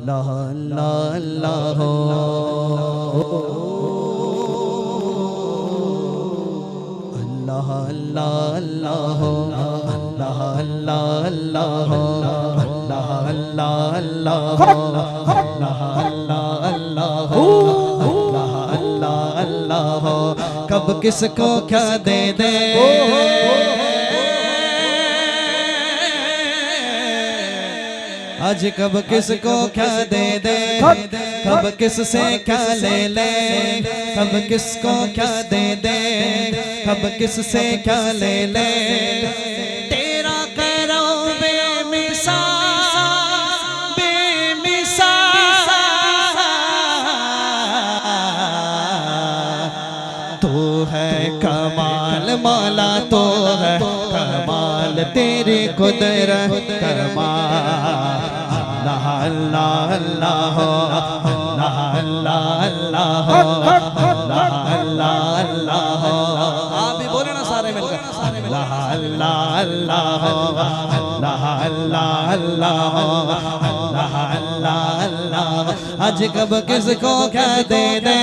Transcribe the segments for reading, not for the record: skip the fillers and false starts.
अल्लाह अल्लाह अल्लाह अल्लाह अल्लाह अल्लाह अल्लाह अल्लाह अल्लाह अल्लाह अल्लाह अल्लाह अल्लाह अल्लाह अल्लाह अल्लाह अल्लाह कब किसको क्या दे दे आज कब किसको क्या दे दे कब किससे क्या ले ले कब किसको क्या दे दे कब किससे क्या ले ले तेरा करो बेमिसाल बेमिसाल तू है कमाल मौला तो है कमाल तेरी कुदरत कमाल अल्लाह अल्लाह अल्लाह अल्लाह अल्लाह अल्लाह अल्लाह अल्लाह आप भी बोले ना सारे मिलकर अल्लाह अल्लाह अल्लाह अल्लाह अल्लाह अल्लाह अल्लाह अल्लाह अल्लाह आज कब किसको क्या दे दे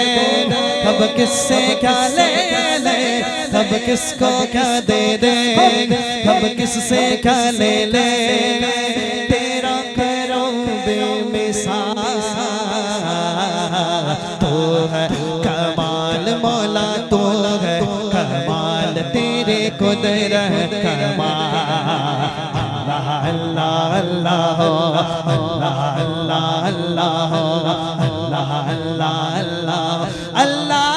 कब किससे क्या ले ले कब किसको क्या दे दे कब किससे क्या ले ले तो है कमाल मौला तो है कमाल तेरे कुदरत कमाल अल्लाह अल्लाह अल्लाह अल्लाह अल्लाह अल्लाह अल्लाह अल्लाह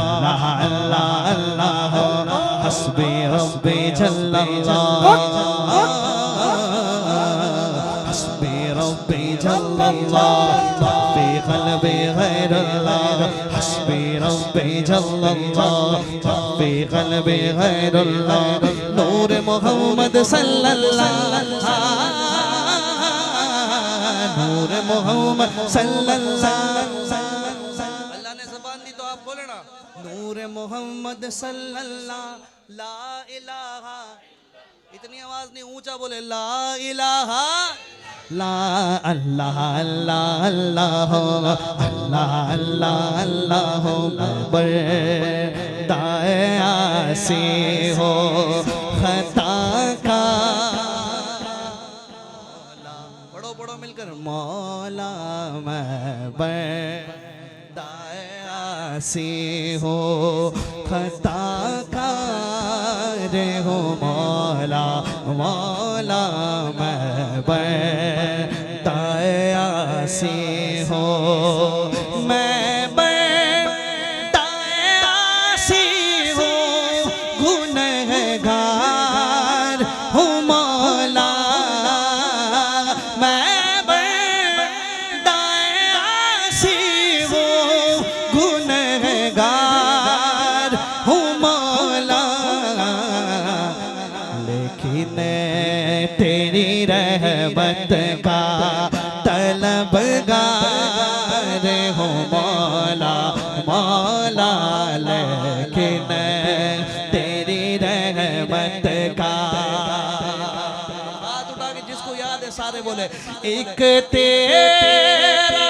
अल्लाह अल्लाह हस्बी रब्बी जल्लल्लाह हस्बी रब्बी जल्लल्लाह फी क़ल्बी गैरुल्लाह हस्बी रब्बी जल्लल्लाह फी क़ल्बी गैरुल्लाह नूर मोहम्मद सल्लल्लाह नूर मोहम्मद सल्लल्लाह अल्लाह ने ज़बान दी तो आप बोले ना नूर मोहम्मद सल्लल्लाहु ला इलाहा इतनी आवाज नहीं ऊंचा बोले ला इलाहा ला अल्लाह अल्लाह अल्लाह अल्लाह अल्लाह अल्लाह बर दायासी हो खता का पढ़ो पढ़ो मिलकर मौला मैं बर दायासी हो खता का रे हो मौला मौला मैं बतायासी हो मैं बतायासी हो गुनहगार हूँ मौला मैं बतायासी हो गुनहगार हूँ मौला लेकिन तेरी रहमत का तलबगार हो मौला मौला लेकिन तेरी रहमत का हाथ उठा के जिसको याद है सारे बोले एक तेरा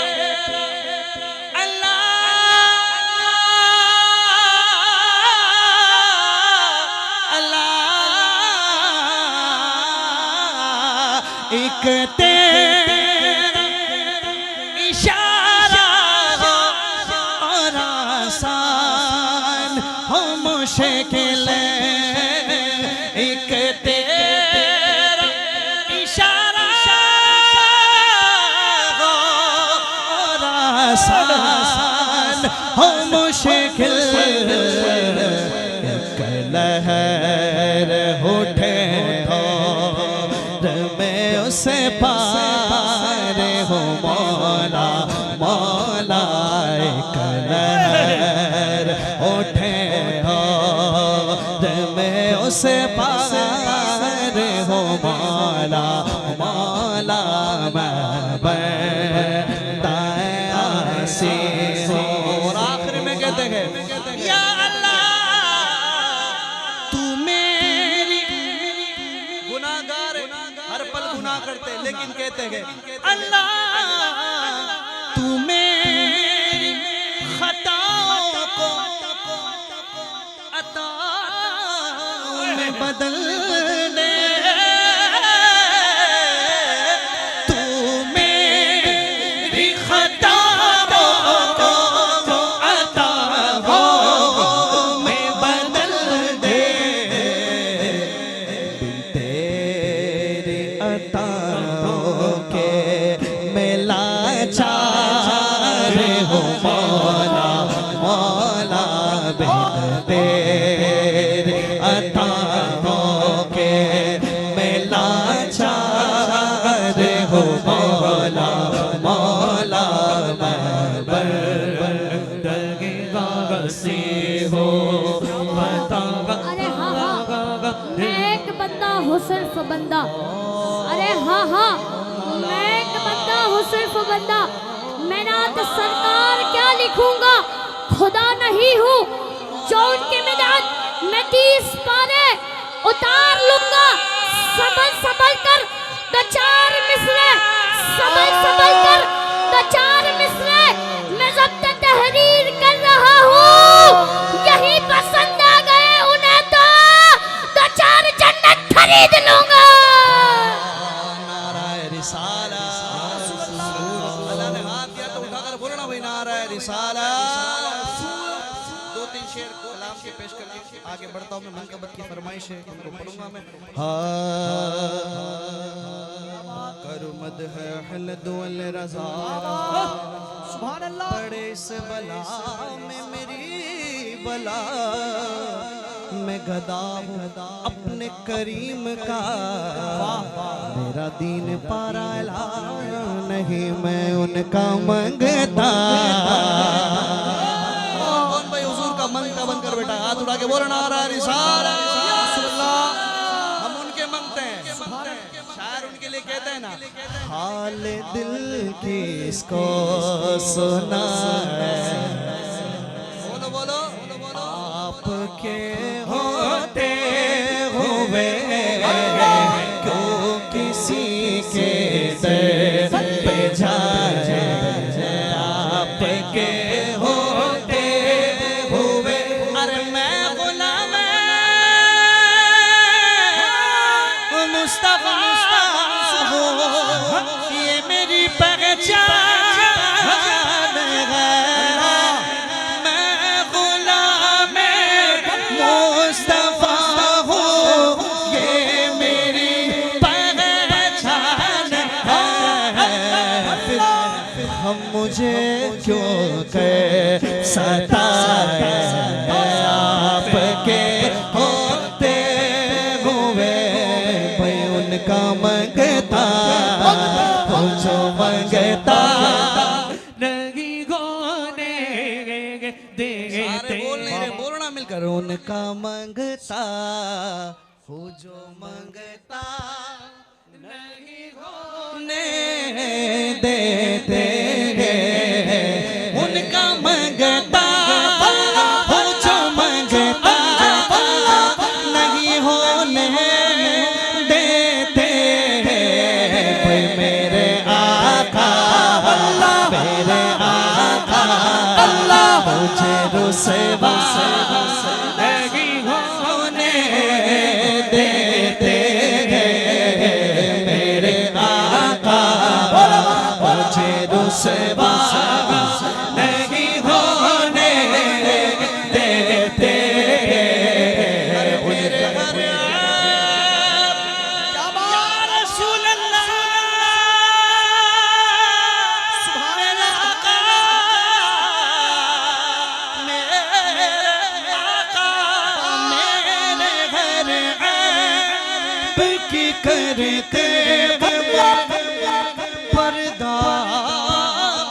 एक तेरा इशारा और आसान हो मुश्किल एक तेरा इशारा और आसान हो मुश्किल एक लहर उठे से पार हो मौला मौला एक लहर उठे हो में उसे पार हो मौला परवाह करते, लेकिन कहते हैं अल्लाह तू मेरी खताओं को अताओं में बदल दे, तू मेरी खताओं को अताओं में बदल दे, तेरी अताओं के मैं लाचार हूँ मौला मौला, तेरे अताओं के मैं लाचार हूँ मौला मौला, अरे हाँ हाँ, मैं एक बंदा हूँ सिर्फ बंदा। अरे हाँ हाँ, मैं एक बंदा हूँ सिर्फ बंदा। मैं नात सरकार क्या लिखूंगा, खुदा नहीं हूँ जो उनकी मिदाद मैं 30 पारे उतार लूंगा। संभल संभल कर दो चार मिसरे, संभल संभल कर दो चार मिसरे मैं ज़ब्त तहरीर कर रहा हूँ। यही पसंद आ गए उन्हें तो दो चार जन्नत खरीद लूंगा। नाराए रिसाला, अल्लाह ने हाथ दिया तो उठाकर बोलो ना भाई नाराए रिसाला। दो तीन शेर कलाम के पेश करके आगे बढ़ता हूँ मैं। मनकबत की फरमाइश है, उनको पढ़ूंगा मैं। करू मद है हलदुल रज़ा, सुभान अल्लाह। पड़े इस बला में मेरी बला, मैं गदा हूँ अपने करीम का, मेरा दीन पारा ला नहीं मैं उनका मंगता। कौन भाई हुजूर का मंगता बनकर बेटा हाथ उठा के बोलो नारा रिसाला, हम उनके मंगते हैं। शायर उनके लिए कहते हैं ना, हाल दिल किसको सुना है, बोलो बोलो आपके होते हुए क्यों किसी के दर पे जाए, आपके होते हुए। अरे मैं गुलाम मुस्तफा हूँ, ये मेरी पहचान है। मैं गुलाम मुस्तफा हूँ, ये मेरी पहचान है। फिर हम मुझे क्यों कर सताए, आपके होते हुए भाई उनका मंगता हूँ जो मंगता नहीं होने देते। सारे बोल नहीं रहे, बोलना मिलकर। उनका मंगता हूँ जो मंगता नहीं होने देते, उनका मंगता हूँ जो मंगता नहीं होने देते। भाई मेरे आका मेरे आका मुझे रुसवा नहीं होने देते, मेरे आका मुझे रुसवा नहीं होने देते। करते पर्दा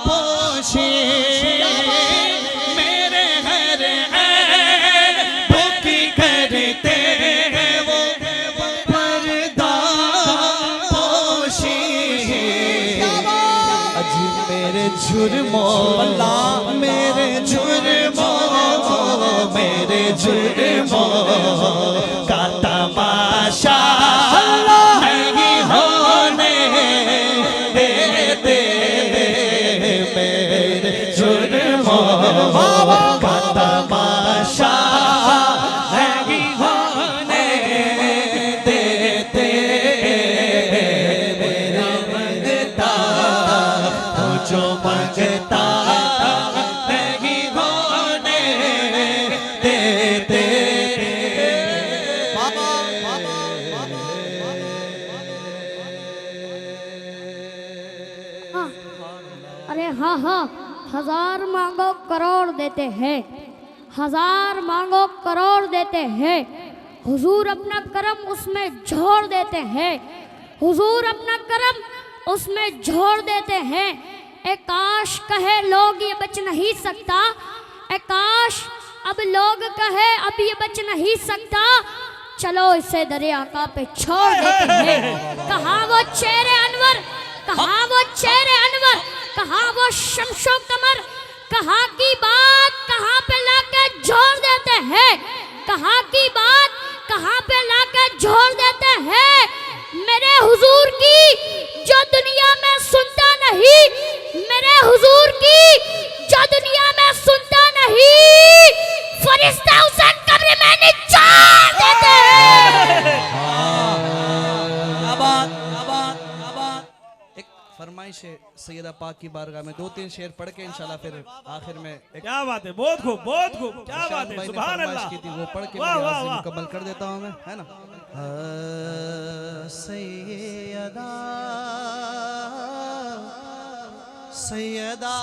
पोशी मेरे घर बुकी करते वो पर्दा पोशी। अज मेरे जुर्मों मेरे जुर्मों मेरे जुर्मों का तमाशा नहीं होने अरे हाँ हाँ, 1000 मांगो करोड़ देते हैं, 1000 मांगो करोड़ देते हैं। हुजूर अपना करम उसमें झोड़ देते हैं, हुजूर अपना करम उसमें झोड़ देते हैं। ए काश कहे लोग ये बच नहीं सकता, ए काश अब लोग कहे अब ये बच नहीं सकता, चलो इसे दरिया का पे छोड़ देते हैं। कहा वो चेहरे अनवर, कहा वो चेहरे अनवर, कहा वो शमशो कमर, कहा की बात कहाँ पे लाके जोड़ देते हैं, कहा की बात कहाँ पे लाके जोड़ देते हैं। मेरे हुजूर की जो दुनिया में सुनता नहीं, मेरे हुजूर की जो दुनिया में सुनता नहीं, फरिश्ता उसे कब्र में निचार देते हैं। एक फरमाइश है सैयदा पाक की बारगाह में, 2-3 शेर पढ़ के इंशाल्लाह फिर आखिर में क्या बात है, बहुत खूब बहुत खूब, क्या बात है, सुभान अल्लाह की थी वो पढ़ के वाह वाह वाह। मुकम्मल कर देता हूँ मैं, है ना। सैयदा सैयदा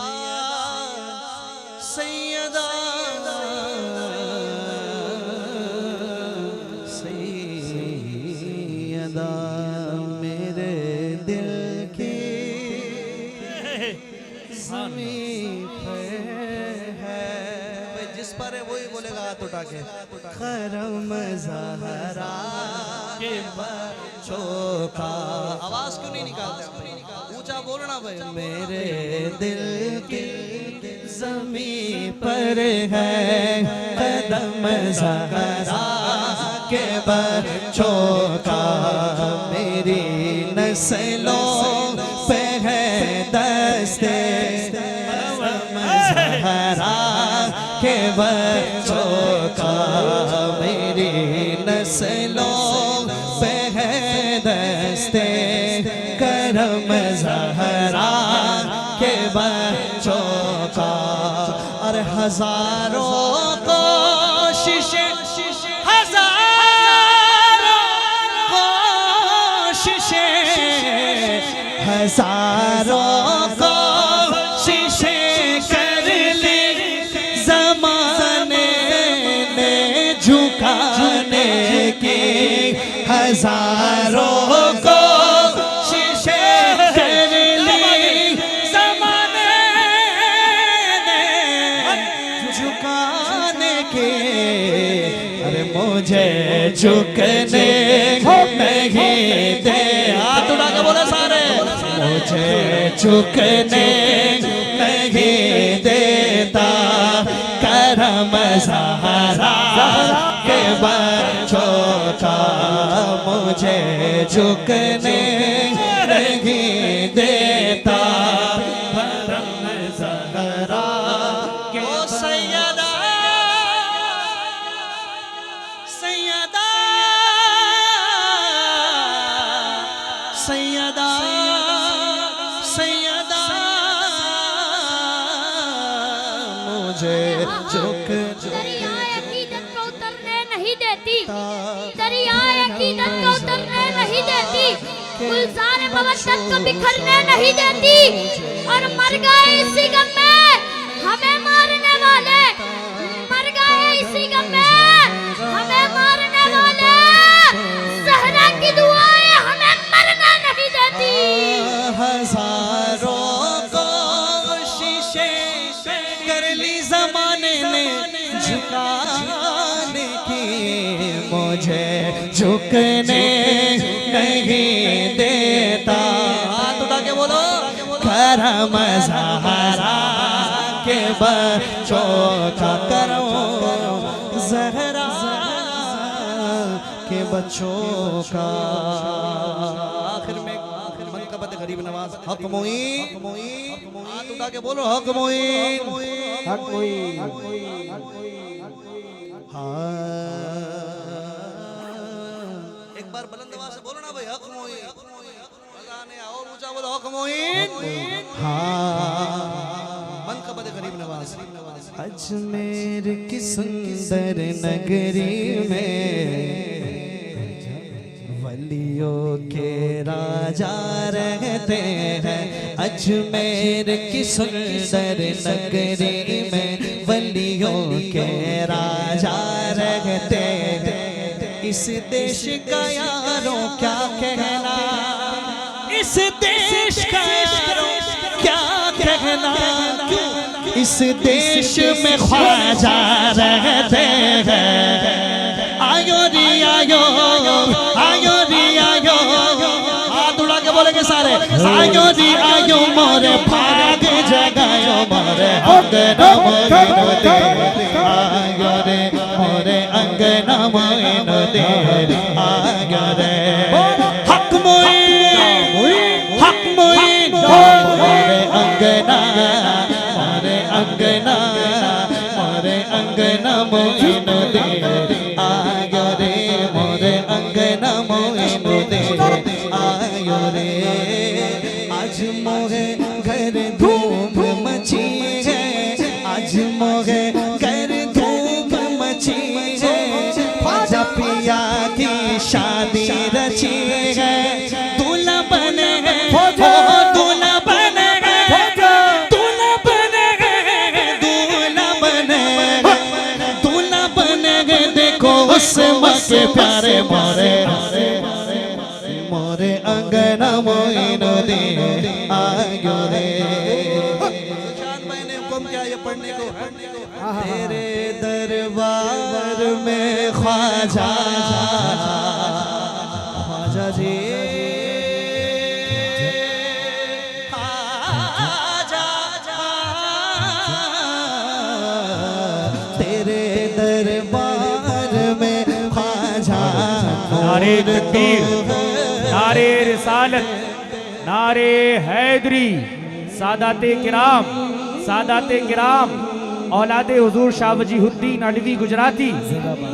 सैयदा सैयदा मेरे दिल की ज़मीं पर है, जिस पर है वही बोलेगा हाथ उठा के। करम ज़हरा के बच्चों का, आवाज क्यों नहीं निकालते, ऊंचा बोलना भाई। मेरे दिल की ज़मीं पर है कदम ज़हरा के बच्चों का, मेरी नस्लों पे है दस्ते ज़हरा के बच्चों का, मेरी नस्लों पे है दस्ते करम ज़हरा के बच्चों का। और हजारों कोशिशें, हजारों कोशिशें, हजारों कोशिशें कर ली ज़माने ने झुकाने की, हजारों कोशिशें कर ली ज़माने ने झुकाने की। अरे मुझे झुकने नहीं दे, हाथ उठा के बोले सारे, मुझे झुकने नहीं देता करम ज़हरा के बच्चों का, मुझे झुकने नहीं देता करम ज़हरा के। ओ सैयदा सैयदा सैयदा सैयदा मुझे झुक दरियाए अकीदत को उतरने नहीं देती, दरियाए अकीदत को उतरने नहीं देती, गुलज़ार मवद्दत को बिखरने नहीं देती। और मर गए इसी गम में हमें मारने वाले, मर गए इसी गम में हमें मारने वाले, ज़हरा की दुआएं हमें मरना नहीं देती। हजारों कोशिशें कर ली ज़माने ने झुकाने की, मुझे झुकने नहीं देता। हाथ उठा के बोलो, करम ज़हरा के बच्चों का, करम ज़हरा के बच्चों का। आखिर में मनक़बत गरीब नवाज हक मोइन, हाथ उठा के बोलो हक मोइन, हक मोइन। हाँ एक बार बुलंद आवाज से बोलो ना भाई, हक मोइन, लगाने और ऊंचा बोलो हक मोइन। हाँ मनक़बत गरीब नवाज। अजमेर की सुंदर नगरी में वलियों के राजा रहते हैं, अजमेर की सुंदर नगरी में वलियों के राजा रहते हैं। इस देश का यारों क्या कहना, इस देश का यारों क्या कहना, इस देश में ख्वाजा रहते हैं। आयो रे आयो, आयो रे आयो, हाथ उड़ा के बोलेंगे सारे, आयो रे आयो मोरे भाग जगायो मोरे अंगना मोइनो दे, आयो रे मोरे अंगना मोइनो दे, आयो रे हक मोइन, हक मोइन मोरे अंगना, मोरे अंगना, मोरे अंगना मोइनो दे, आयो रे मोरे अंगना मोइनो दे, आयो रे। आज मोरे घर धूम मची है, आज मोरे घर धूम मची है, ख्वाजा पिया की शादी रची है, दूल्हा बने हो दूल्हा बने, दूल्हा बने, दूल्हा बने, दूल्हा बने, देखो उस मके प्यारे मोरे, मोरे अंगना मोइनो दे, आयो रे। मैंने हुक्म किया ये पढ़ने को, तेरे दरबार में ख्वाजा, ख्वाजा जी, ख्वाजा, तेरे दरबार में ख्वाजा, नारे तकबीर, नारे रिसालत, नारे हैदरी, सादाते किराम, सादाते किराम, औलादे हुजूर शाह वजीहुद्दीन अडवी गुजराती,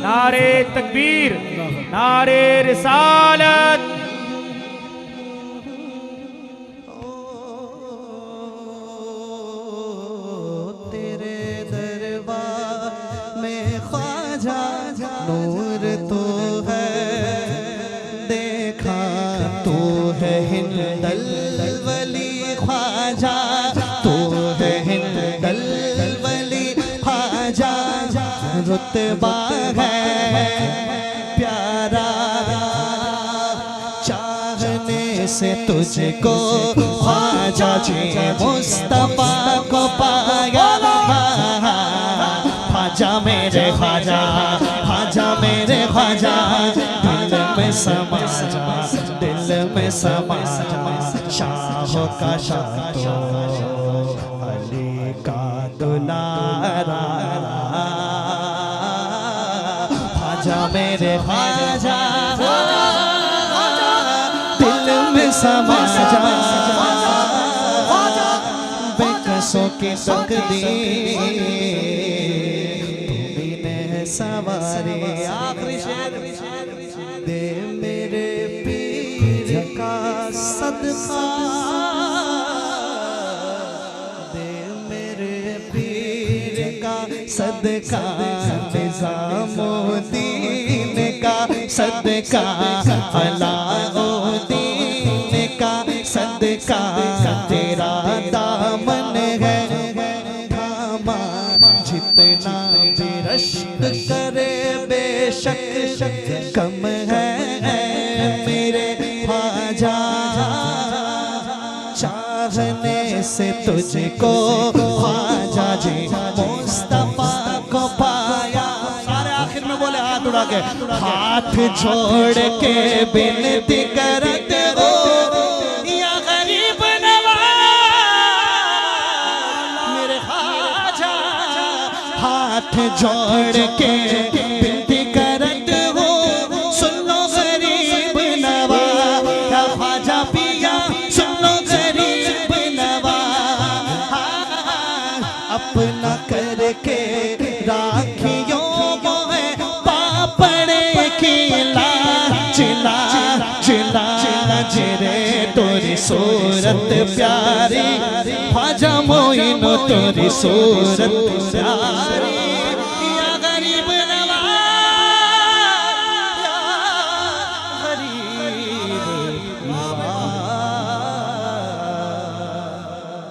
नारे तकबीर, नारे रिसालत। तेरे दरबार में ख्वाजा नूर तो है, देखा तो है हिंदल वली ख्वाजा, तो है हिंदल वली ख्वाजा, रुतबा है प्यारा, चाहने से तुझको ख्वाजा जी मुस्तफा को पाया, ख्वाजा मेरे ख्वाजा, ख्वाजा मेरे ख्वाजा, दिल में समा जा, दिल में समा जा, शाह का शाह तो अली का दुलारा, ख्वाजा मेरे ख्वाजा, दिल में समा जा, बेकसों की तकदीर तुम्हें सवारी। आखिरी शेर, दे मेरे पीर का सदका, दे मेरे पीर का सदका, निज़ामुद्दीन का सदका, अलाउद्दीन का सदका, तेरा दामन है थामा, जितना भी रश्क करे बेशक कम है मेरे ख्वाजा, चाहने से तुझको ख्वाजा जी मुस्तफा को पाया। सारे आखिर में बोले हाथ उड़ा के, हाथ छोड़ के विनती करते हो या गरीब नवाज मेरे ख्वाजा, हाथ जोड़ के विनती करते हो, सुन लो गरीब नवाज, या ख्वाजा पिया सुन लो गरीब नवाज, अपना करके राखियों वो है पापड़े की लाज, लाज लाज रे तोरी सूरत प्यारी, ख्वाजा मोइनो तोरी सूरत प्यारी।